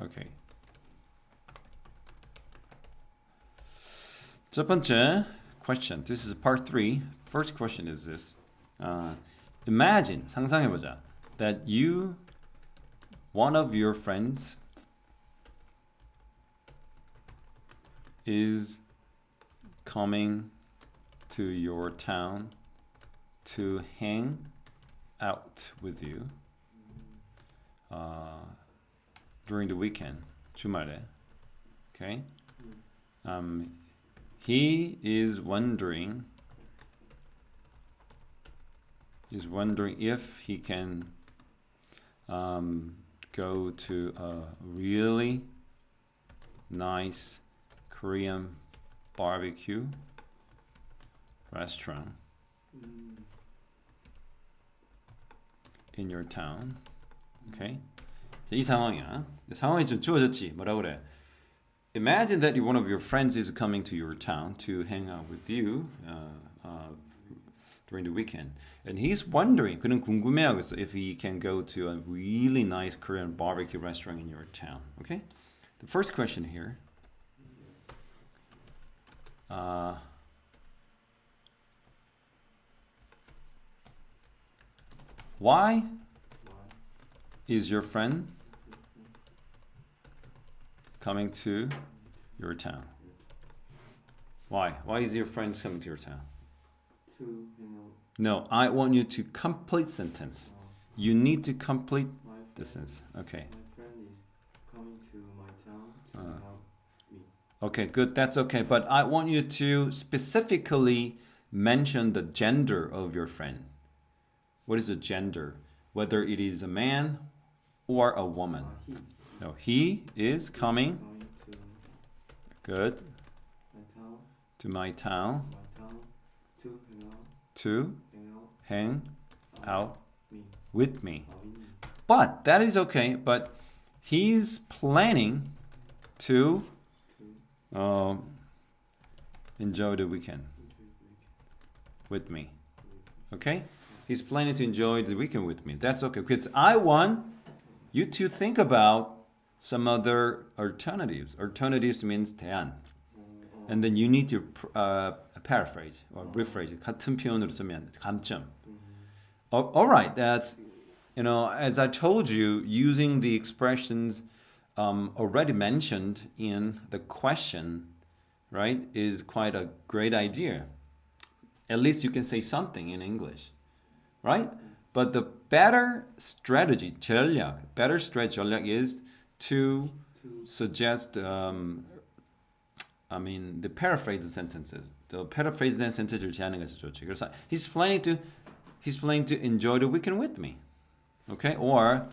Okay. 첫 번째 question. This is part 3. First question is this. Imagine, 상상해보자. That one of your friends is coming to your town to hang out with you during the weekend, 주말에. Okay? He is wondering if he can go to a really nice Korean barbecue restaurant in your town. Okay? 이 상황이야. 상황이 좀 주어졌지. 뭐라 그래? Imagine that one of your friends is coming to your town to hang out with you during the weekend. And he's wondering, 그는 궁금해하고 있어, if he can go to a really nice Korean barbecue restaurant in your town. Okay? The first question here. Why is your friend coming to your town? Why? Why is your friend coming to your town? To No, I want you to complete sentence. You need to complete the sentence. Okay. my friend is coming to my town to help me. Okay, good. That's okay. But I want you to specifically mention the gender of your friend. What is the gender? Whether it is a man or a woman. He No, he is coming. coming Good. to my town To hang out hang out me. with me. But that is okay. But he's planning to enjoy the weekend with me. Okay? He's planning to enjoy the weekend with me. That's okay. Because I want you to think about some other alternatives. Alternatives means 대안. And then you need to paraphrase or rephrase. 같은 표현으로 쓰면 감점. All right, that's, as I told you, using the expressions already mentioned in the question, right, is quite a great idea. At least you can say something in English, right? But the better strategy, 전략 is to suggest, the paraphrase sentences. The paraphrase sentence를 제하는 것이 좋지. 그래서 he's planning to enjoy the weekend with me. Okay? Or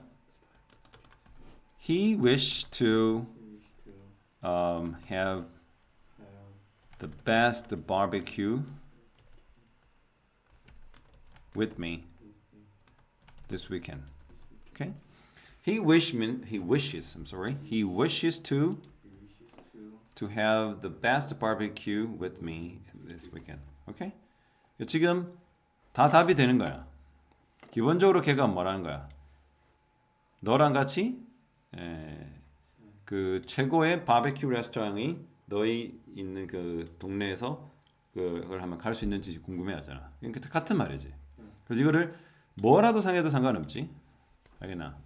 he wished to have the best barbecue with me this weekend. Okay? He wishes to have the best barbecue with me this weekend. Okay? 지금 다 답이 되는 거야. 기본적으로 걔가 뭐라는 거야? 너랑 같이 그 최고의 바베큐 레스토랑이 너희 있는 그 동네에서 그걸 하면 갈 수 있는지 궁금해하잖아. 그러니까 같은 말이지. 그래서 이거를 뭐라도 상해도 상관없지. 알겠나?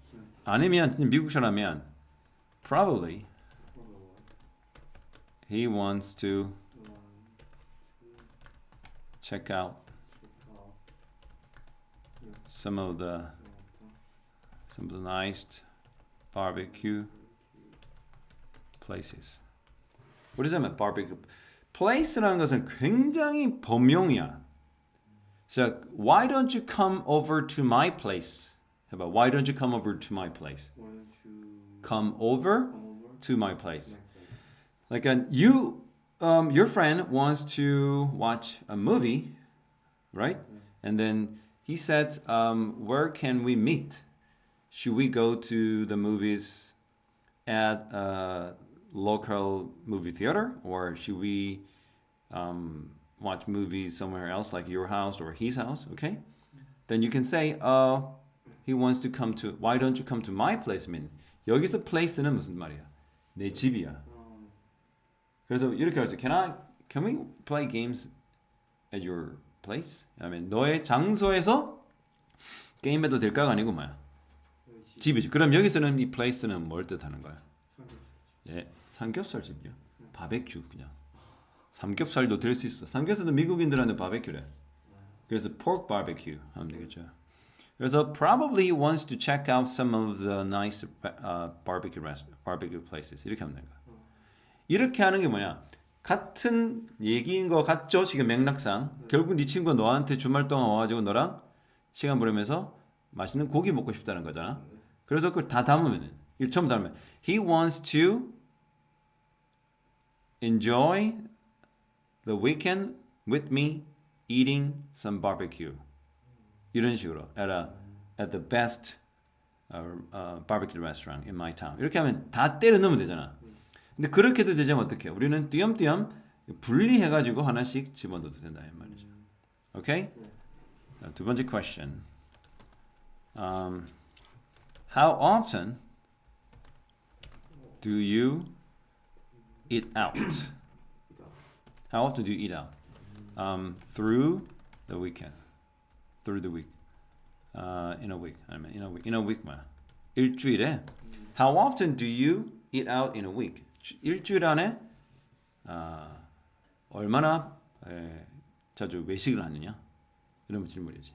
아니면 미국처럼면 probably he wants to check out some of the nice barbecue places. What does that mean? Barbecue place라는 것은 굉장히 범용이야. So why don't you come over to my place? How about why don't you come over to my place? Why don't you Come over come over to my place. to my place? Like your friend wants to watch a movie, right? And then he said, where can we meet? Should we go to the movies at a local movie theater, or should we watch movies somewhere else, like your house or his house? Okay, then you can say, he wants to come to. Why don't you come to my place? I mean, 여기서 place는 무슨 말이야? 내 집이야. 그래서 이렇게 할수 can we play games at your place? 아니면 너의 장소에서 게임해도 될까가 아니고 뭐야? 집이지. 그럼 여기서는 이 place는 뭘 뜻하는 거야? 예, 삼겹살 집이요. 바베큐 그냥. 삼겹살도 될 수 있어. 삼겹살도 미국인들한테 바베큐래. 그래서 pork barbecue 하면 되겠죠. 그래서 probably he wants to check out some of the nice barbecue places. 이렇게 하면 되는 거야. 이렇게 하는 게 뭐냐? 같은 얘기인 거 같죠? 지금 맥락상. 결국 네 친구가 너한테 주말 동안 와가지고 너랑 시간 보내면서 맛있는 고기 먹고 싶다는 거잖아. 그래서 그걸 다 담으면 처음 담으면 he wants to enjoy the weekend with me eating some barbecue. 이런 식으로 at the best barbecue restaurant in my town. 이렇게 하면 다 때려 넣으면 되잖아. 근데 그렇게도 되자면 어떻게? 우리는 띄엄띄엄 분리해가지고 하나씩 집어넣어도 된다 이 말이죠. 오케이? 두 번째 question. How often do you eat out? How often do you eat out? Through the weekend. Through the week. In a week. 아니면 in a week 뭐야? 일주일에. How often do you eat out in a week? 일주일 안에 얼마나 자주 외식을 하느냐? 이런 질문이지.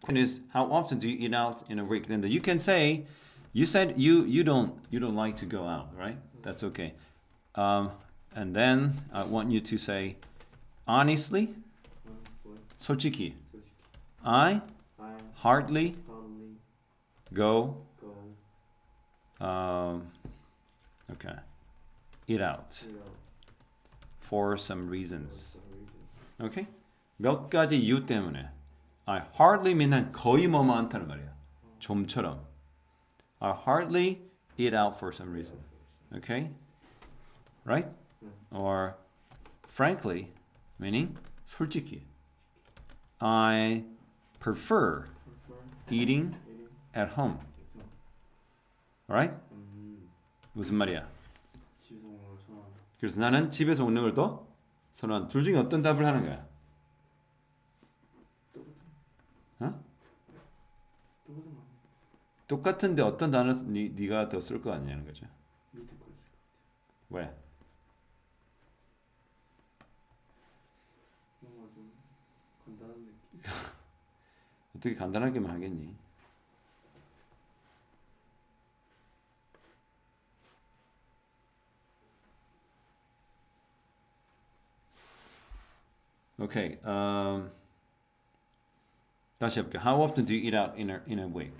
Question is how often do you eat out in a week? Then you can say you said you don't like to go out, right? That's okay. And then I want you to say honestly, 솔직히, I hardly go okay, eat out for some reasons. Okay? 몇 가지 이유 때문에. I hardly mean 거의 뭐뭐 않다는 말이야. 좀처럼. I hardly eat out for some reason. Okay? Right? Or frankly, meaning 솔직히. I prefer eating at home. Right? 무슨 말이야? 그래서 나는 집에서 먹는 걸 더 선호한. 둘 중에 어떤 답을 하는 거야? 어? 똑같은데 어떤 단어 네가 더 쓸 거 아니냐는 거죠. 왜? 뭔가 좀 간단한 느낌. 어떻게 간단하게만 하겠니? Okay. 다시 해볼게요. How often do you eat out in a week?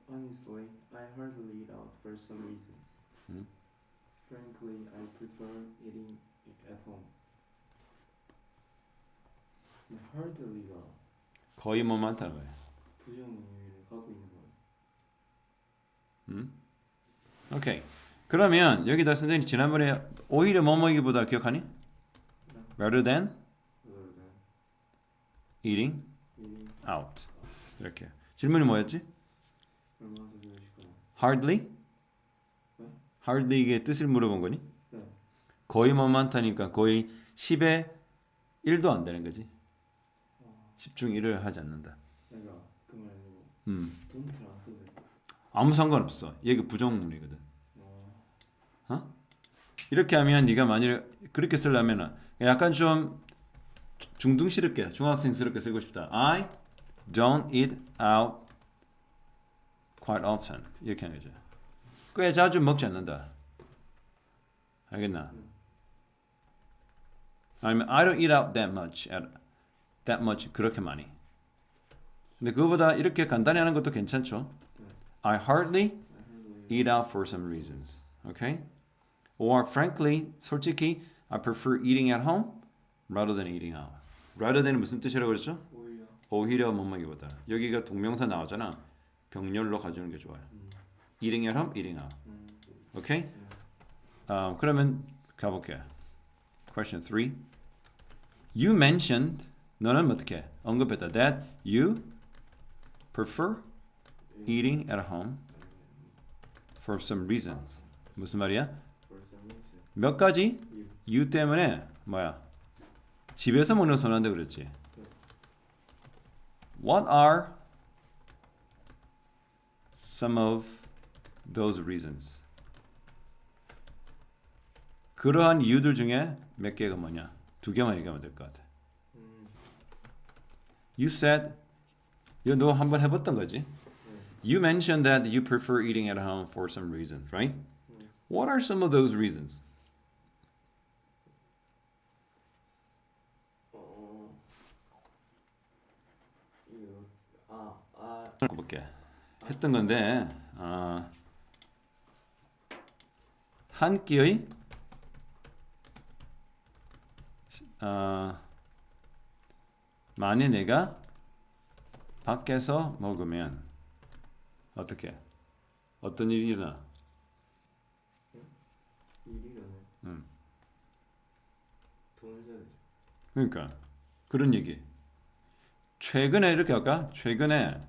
Honestly, I hardly eat out for some reasons. Frankly, I prefer eating at home. hardly가 거의 뭐 많다는 거예요. 부정의를 하고 있는 거예요. 오케이. 그러면 여기다 선생님 지난번에 오히려 뭐뭐이기보다 기억하니? Rather than eating out. 이렇게. 질문이 뭐였지? 얼마나 더 배우실까요? Hardly? 네? Hardly 이게 뜻을 물어본 거니? 네. 거의 뭐 많다니까 거의 10의 1도 안 되는 거지. 10중 1을 하지 않는다. 내가 그 말고 돈을 안 써도 돼. 아무 상관없어. 얘가 부정문이거든. 이렇게 하면 네가 만약에 그렇게 쓰려면 약간 좀 중등스럽게 중학생스럽게 쓰고 싶다. I don't eat out quite often. 이렇게 하는 거죠. 꽤 자주 먹지 않는다. 알겠나? 아니면 I don't eat out that much 그렇게 많이. 근데 그거보다 이렇게 간단히 하는 것도 괜찮죠. I hardly eat out for some reasons. Okay? Or frankly, 솔직히 I prefer eating at home rather than eating out. rather than은 무슨 뜻이라고 그랬죠? 오히려 못 먹기보다. 여기가 동명사 나오잖아. 병렬로 가져오는 게 좋아요. eating at home, eating out. Okay? 그러면 가볼게요. Question 3. You mentioned 너는 어떻게 언급했다 that you prefer eating at home for some reasons. 무슨 말이야? For some reason. 몇 가지 You. 이유 때문에 뭐야? 집에서 먹는 거 선호한다 그랬지. What are some of those reasons? 그러한 이유들 중에 몇 개가 뭐냐? 두 개만 얘기하면 될 것 같아. You said, 이거 너 한번 해봤던 거지? You mentioned that you prefer eating at home for some reasons, right? What are some of those reasons? 이거 볼게. 했던 건데 한 끼의 만약 내가 밖에서 먹으면 어떻게? 어떤 일이 일어나? 일이라네. 돈을 써야 되죠. 그러니까 그런 얘기. 최근에 이렇게 할까? 최근에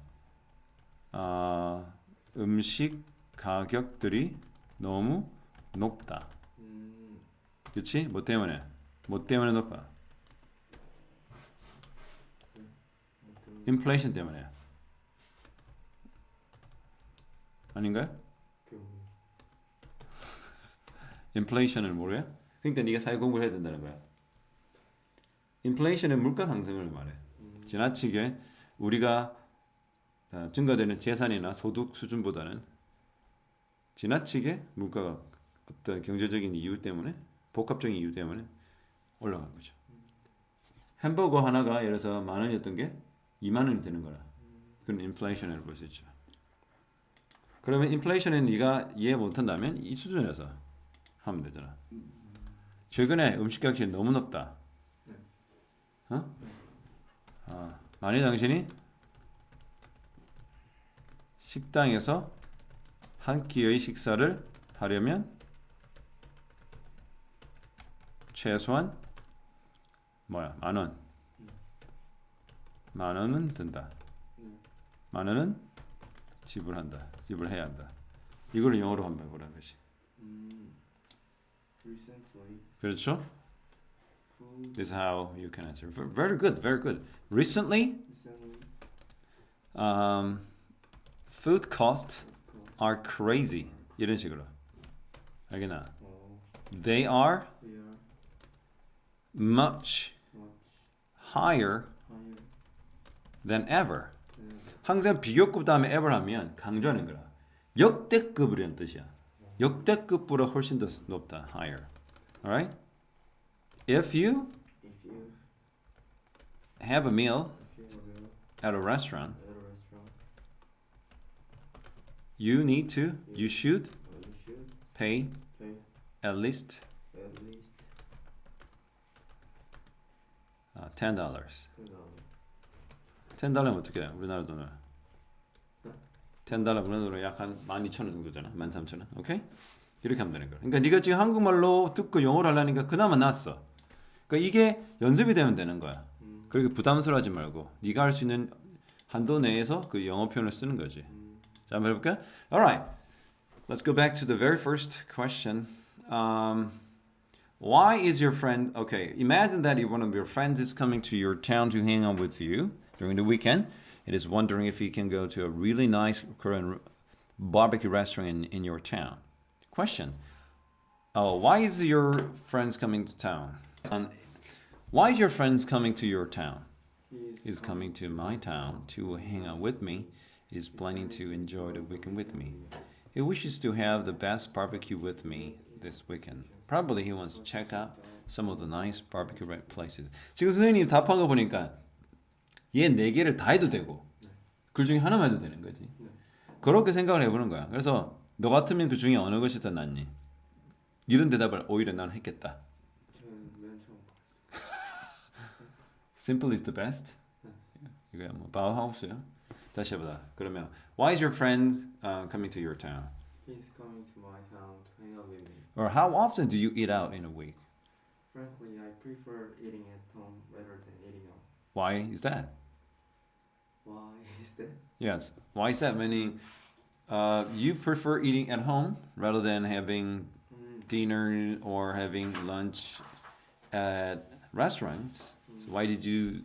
음식 가격들이 너무 높다. 그렇지? 뭐 때문에? 뭐 때문에 높아? 인플레이션 때문에. 아닌가요? 인플레이션을 모르요? 그러니까 네가 사회 공부를 해야 된다는 거야. 인플레이션은 물가 상승을 말해. 지나치게 우리가 증가되는 재산이나 소득 수준보다는 지나치게 물가가 어떤 경제적인 이유 때문에 복합적인 이유 때문에 올라간 거죠. 햄버거 하나가 예를 들어서 10,000원이었던 게 20,000원이 되는 거라. 그건 인플레이션이라고 볼 수 있죠. 그러면 인플레이션은 네가 이해 못한다면 이 수준에서 하면 되잖아. 최근에 음식 가격이 너무 높다. 만약 당신이 식당에서 한 끼의 식사를 하려면 최소한 뭐야? 10,000원. 10,000원은 든다. 10,000원은 지불해야 한다. 이걸 영어로 한번 해보라는 것이. Recently. 그렇죠? Food. This is how you can answer. Very good, very good. Recently, food costs are crazy. 이런 식으로. 알겠나? They are much higher than ever. 항상 비교급 다음에 ever 하면 강조하는 거라. 역대급이라는 뜻이야. 역대급보다 훨씬 더 높다. higher. Alright? If you have a meal at a restaurant, you should pay at least $10. $10면 어떻게 해? 우리나라 돈으로. $10 우리나라 돈으로 약 한 12,000원 정도잖아. 13,000원. 오케이? 이렇게 하면 되는 거야. 그러니까 네가 지금 한국말로 듣고 영어를 하려니까 그나마 낫어. 그러니까 이게 연습이 되면 되는 거야. 그리고 부담스러워하지 말고 네가 할 수 있는 한도 내에서 그 영어 표현을 쓰는 거지. 자, 한번 해볼까? Alright. Let's go back to the very first question. Why is your friend... Okay, imagine that one of your friends is coming to your town to hang out with you during the weekend. It is wondering if he can go to a really nice Korean barbecue restaurant in your town. Question. Why is your friends coming to town? Why is your friends coming to your town? He's coming to my town to hang out with me. He's planning to enjoy the weekend with me. He wishes to have the best barbecue with me this weekend. Probably he wants to check out some of the nice barbecue places. 지금 선생님이 답한 거 보니까 얘 4개를 다 해도 되고 그 중에 하나만 해도 되는 거지. 그렇게 생각을 해보는 거야. 그래서 너 같으면 그 중에 어느 것이 더 낫니? 이런 대답을 오히려 나는 했겠다. Simple is the best. 이거야 뭐 바우하우스야. 다시 해보자. 그러면 Why is your friend coming to your town? He's coming to my town to hang out with me. Or how often do you eat out in a week? Frankly, I prefer eating at home rather than eating out. Why is that? Why is that? Yes. Why is that? Meaning, you prefer eating at home rather than having dinner or having lunch at restaurants. So why did you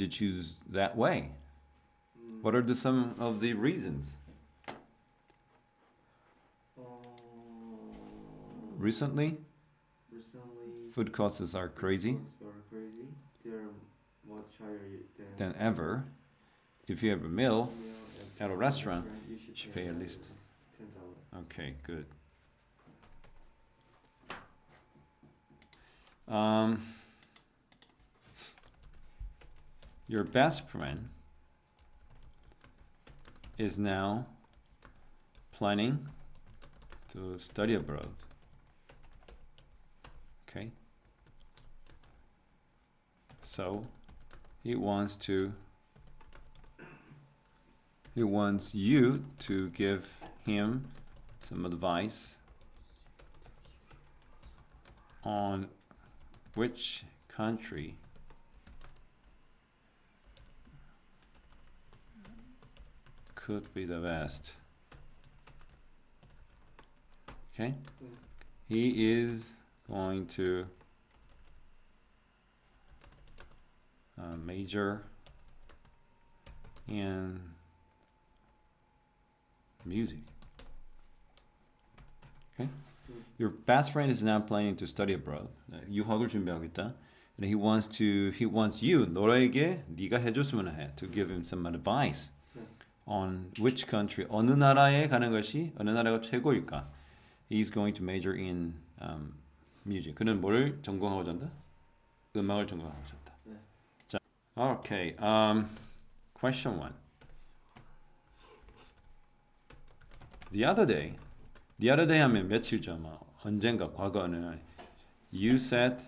choose that way? What are some of the reasons? Recently, food costs are crazy They're much higher than ever. If you have a meal at a restaurant, you you should pay at least. $10. Okay, good. Um, your best friend is now planning to study abroad. Okay. So he wants you to give him some advice on which country could be the best. Okay? He is going to major in music. Okay? Your best friend is now planning to study abroad. 유학을 준비하겠다. And he wants you, 너에게 네가 해줬으면 해. To give him some advice on which country, 어느 나라에 가는 것이 어느 나라가 최고일까. He's going to major in music. 그는 뭘 전공하고자 한다? 음악을 전공하고자 한다. 네. 자, okay. Question 1. The other day 하면 며칠 전, 언젠가 과거는 you said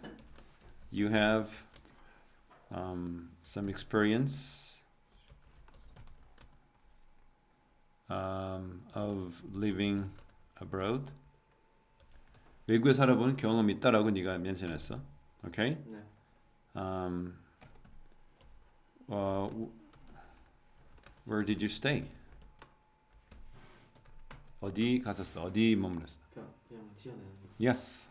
you have some experience of living abroad. 외국에 살아본 경험이 있다라고 네가 멘션했어. Okay? 네. Where did you stay? 어디 갔었어? 어디 머물렀어? 그냥 지어내는 거. Yes.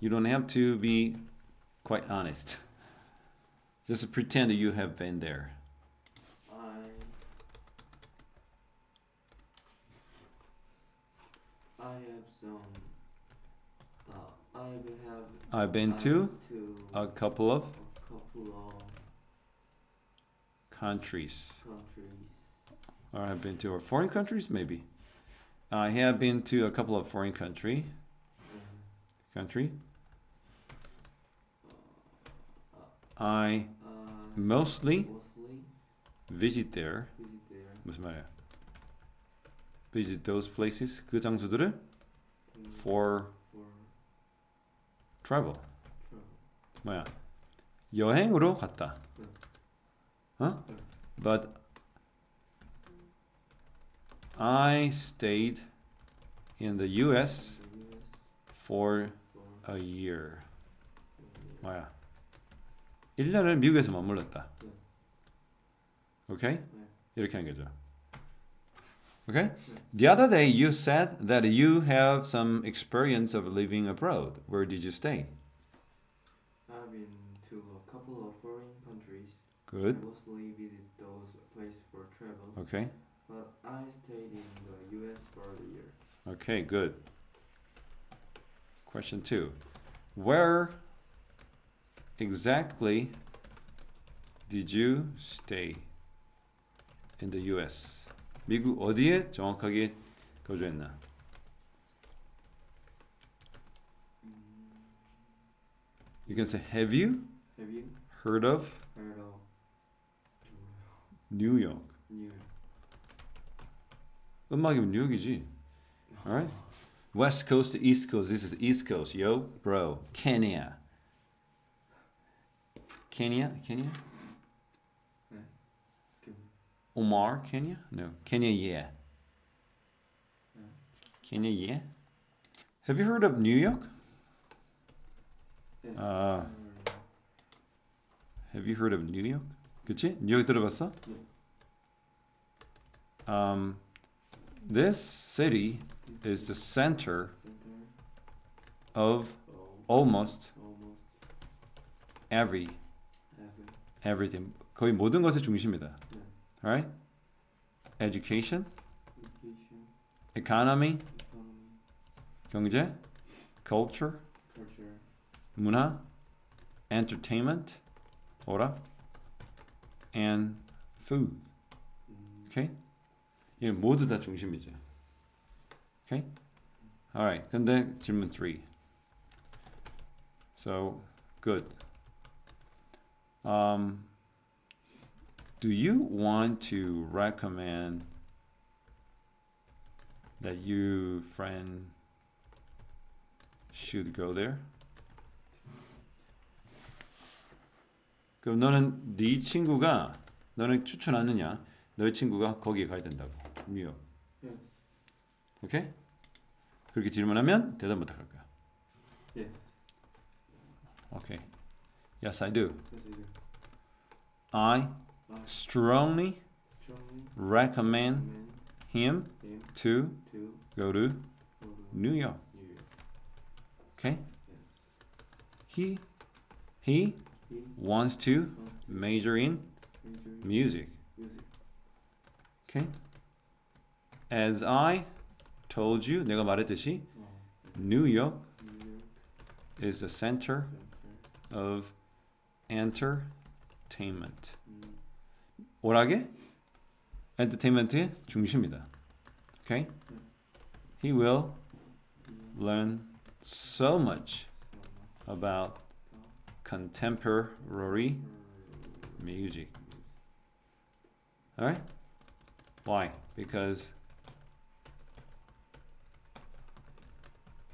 You don't have to be quite honest. Just pretend that you have been there. I've been to a couple of countries. Or I've been to foreign countries, maybe. I have been to a couple of foreign country. I mostly visit there. 무슨 말이야? Visit those places. 그 장소들을 for travel. 뭐야? 여행으로 갔다. But I stayed in the US for a year. 뭐야? 1년을 미국에서 머물렀다. Okay? 이렇게 하는 거죠. Okay? The other day you said that you have some experience of living abroad. Where did you stay? I've been to a couple of foreign countries. Good. I mostly visit those places for travel. Okay. But I stayed in the US for a year. Okay, good. Question 2. Where exactly did you stay in the US? 미국 어디에 정확하게 거주했나? You can say have you heard of New York? 음악이면 뉴욕이지. Alright? West Coast to East Coast. This is East Coast, yo, bro. Kenya? Omar, Kenya? No. Kenya, yeah. Kenya, yeah. Have you heard of New York? Have you heard of New York? 그치? 뉴욕 들어봤어? This city is the center center of of almost almost every every everything. 거의 모든 것의 중심이다. 네. Right? Education, education, economy, economy, 경제, culture, culture, 문화, entertainment, 오락, and food. Okay? 이 모두 다 중심이죠. Okay? Alright. 근데 질문 3. So, good. Do you want to recommend that your friend should go there? 그럼 너는 네 친구가 너는 추천하느냐? 너의 친구가 거기에 가야 된다고. 뉴욕. Yes. 오케이? 그렇게 질문하면 대답 못 할 거야. Yes. 오케이. Yes, I do. Yes, I do. I I strongly strongly recommend recommend him him to to go to go to New York. New York. Okay? Yes. He He wants to wants to major in major in music. music. Okay? As I told you, 내가 말했듯이 New York New York is the center center. of entertainment. 음, 오락의 entertainment의 중심이다. Okay? He will learn so much about contemporary music. Alright? Why? Because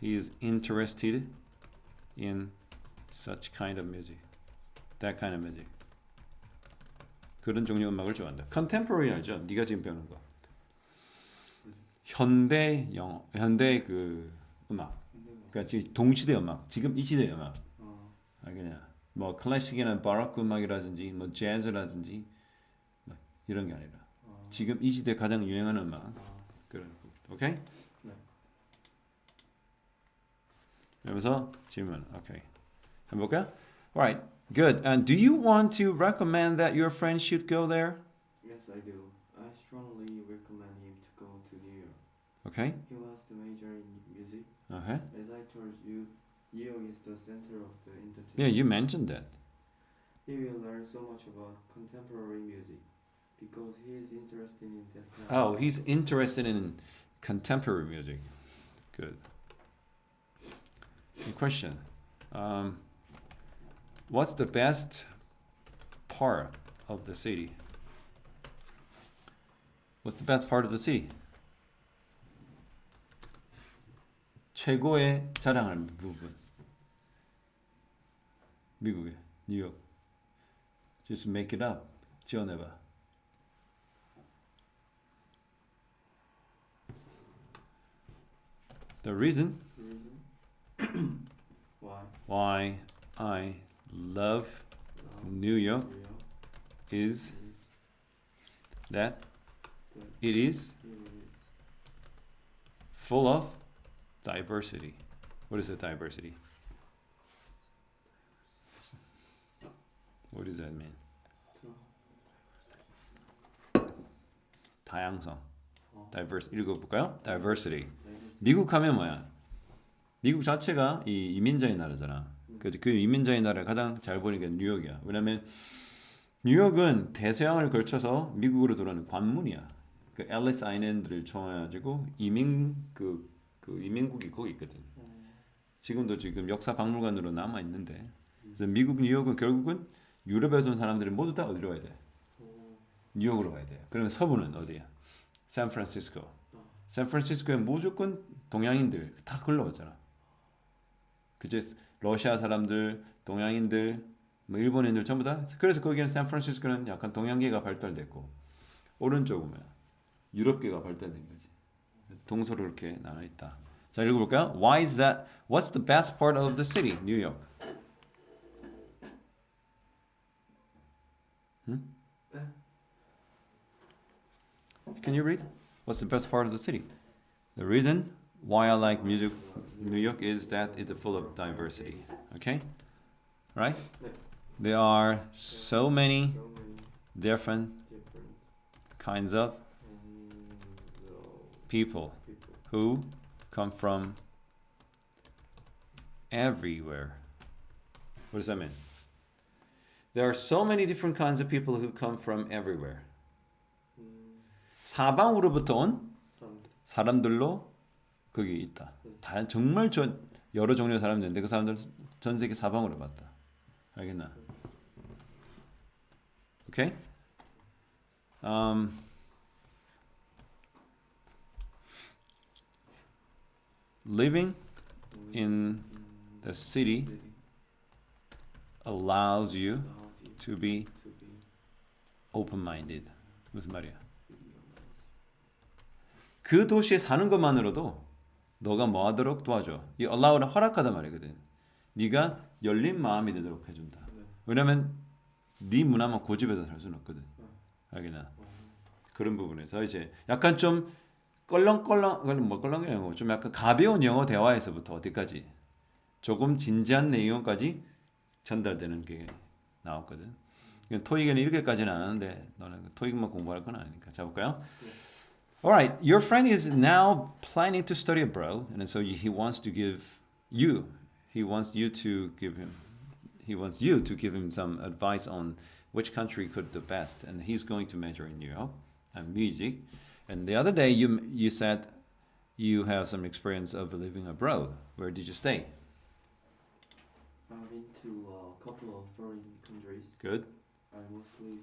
he is interested in such kind of music. That kind of music. 그런 종류 음악을 좋아한다. Contemporary 알죠? 네가 지금 배우는 거. 현대 영어, 현대 그 음악. 그러니까 지금 동시대 음악. 지금 이 시대 음악. 그냥 뭐 클래식이나 바로크 음악이라든지 뭐 재즈라든지 뭐 이런 게 아니라 지금 이 시대 가장 유행하는 음악. 그런 거. 오케이? 네. 그러면서 질문. 오케이. 한번 볼까요? Alright. Good. And do you want to recommend that your friend should go there? Yes, I do. I strongly recommend him to go to New York. Okay. He wants to major in music. Okay. As I told you, New York is the center of the entertainment. Yeah, you mentioned that. He will learn so much about contemporary music because he is interested in that kind. Oh, he's interested in contemporary music. Good. Good question. What's the best part of the city? What's the best part of the city? 최고의 자랑하는 부분. 미국의 뉴욕. Just make it up. 지어내봐. The reason why I love New York is that it is full of diversity. What is the diversity? What does that mean? 다양성. Diverse. 읽어볼까요? Diversity. 미국 하면 뭐야? 미국 자체가 이 이민자의 나라잖아. 그 이민자의 나라를 가장 잘 보는 게 뉴욕이야. 왜냐면 뉴욕은 대서양을 걸쳐서 미국으로 들어오는 관문이야. 그 앨리스 아일랜드를 통해가지고 그 이민국이 거기 있거든. 지금도 지금 역사 박물관으로 남아 있는데. 그래서 미국 뉴욕은 결국은 유럽에서 온 사람들은 모두 다 어디로 가야 돼? 뉴욕으로 가야 돼. 그러면 서부는 어디야? 샌프란시스코. 샌프란시스코에 무조건 동양인들 다 걸러 왔잖아. 그제 러시아 사람들, 동양인들, 뭐 일본인들 전부 다. 그래서 거기는 샌프란시스코는 약간 동양계가 발달됐고 오른쪽은 유럽계가 발달된 거지. 동서로 이렇게 나눠 있다. 자, 읽어볼까요? Why is that? What's the best part of the city, New York? Can you read? What's the best part of the city? The reason why I like music, New York is that it's full of diversity. Okay? Right? There are so many So many different different kinds of kinds of people people. who come from everywhere. What does that mean? There are so many different kinds of people who come from everywhere. 사방으로부터 온 사람들로 거기 있다. 정말 여러 종류의 사람이 있는데 그 사람들은 전 세계 사방으로 봤다. 알겠나? Okay? Living in the city allows you to be open-minded. 무슨 말이야? 그 도시에 사는 것만으로도 너가 뭐 하도록 도와줘. 이 allow는 허락하다 말이거든. 네가 열린 마음이 되도록 해준다. 왜냐면 네 문화만 고집해서 살 수는 없거든. 알겠나? 그런 부분에서 이제 약간 좀 껄렁껄렁, 그건 뭐 껄렁이 영어, 좀 약간 가벼운 영어 대화에서부터 어디까지 조금 진지한 내용까지 전달되는 게 나왔거든. 토익에는 이렇게까지는 안 하는데 너는 토익만 공부할 건 아니니까. 자 볼까요? Alright, your friend is now planning to study abroad, and so he wants to give you, he wants you to give him some advice on which country could do best, and he's going to major in Europe and music. And the other day you said you have some experience of living abroad. Where did you stay? I've been to a couple of foreign countries. Good. I mostly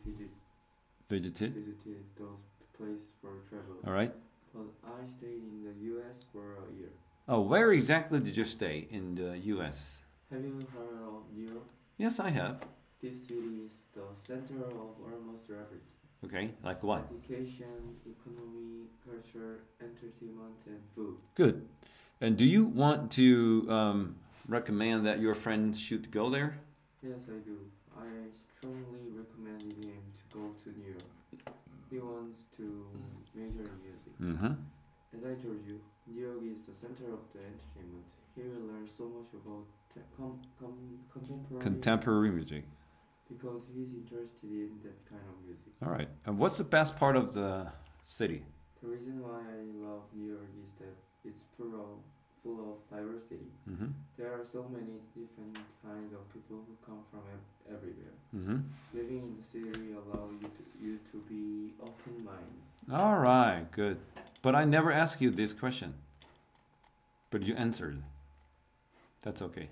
Visited. visited those places for travel. All right. But I stayed in the US for a year. Oh, where exactly did you stay in the U.S.? Have you heard of New York? Yes, I have. This city is the center of almost everything. Okay, like what? Education, economy, culture, entertainment, and food. Good. And do you want to recommend that your friends should go there? Yes, I do. I strongly recommend him to go to New York. He wants to major in music. Mm-hmm. As I told you, New York is the center of the entertainment. He will learn so much about contemporary Contemporary music. because he's interested in that kind of music. All right. And what's the best part of the city? The reason why I love New York is that it's full of diversity. Mm-hmm. There are so many different kinds of people who come from everywhere. Mm-hmm. Living in the city allows you to be open-minded. All right. Good. But I never asked you this question. But you answered. That's okay.